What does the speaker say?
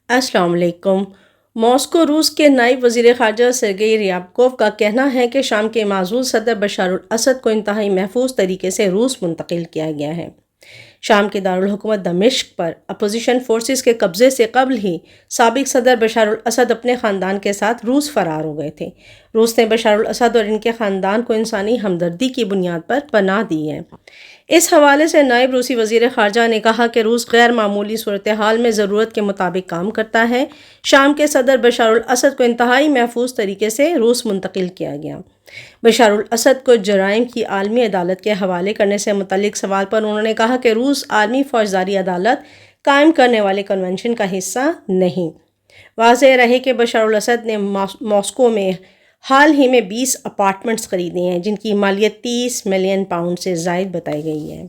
अस्सलाम वालेकुम। मॉस्को रूस के नायब वज़ीर ख़ारजा सर्गेई रियाबकोव का कहना है कि शाम के माज़ूल सदर बशार अल असद को इंतहाई महफूज तरीके से रूस मुंतकिल किया गया है। शाम के दारुल हुकूमत दमिश्क पर अपोजिशन फोर्सेस के कब्ज़े से कबल ही साबिक सदर बशार अल असद अपने ख़ानदान के साथ रूस फ़रार हो गए थे। रूस ने बशार अल असद और इनके ख़ानदान को इंसानी हमदर्दी की बुनियाद पर पनाह दी है। इस हवाले से नायब रूसी वज़ीर ख़ारजा ने कहा कि रूस गैर मामूली सूरत हाल में ज़रूरत के मुताबिक काम करता है। शाम के सदर बशार अल असद को इंतहाई महफूज तरीके से रूस मुंतकिल किया गया। बशार अल असद को जराइम की आलमी अदालत के हवाले करने से मुतल्लिक सवाल पर उन्होंने कहा कि रूस आलमी फौजदारी अदालत कायम करने वाले कन्वेंशन का हिस्सा नहीं। वाज़ेह रहे कि बशार अल असद ने मॉस्को में हाल ही में 20 अपार्टमेंट्स खरीदे हैं, जिनकी मालियत 30 मिलियन पाउंड से ज़ायद बताई गई है।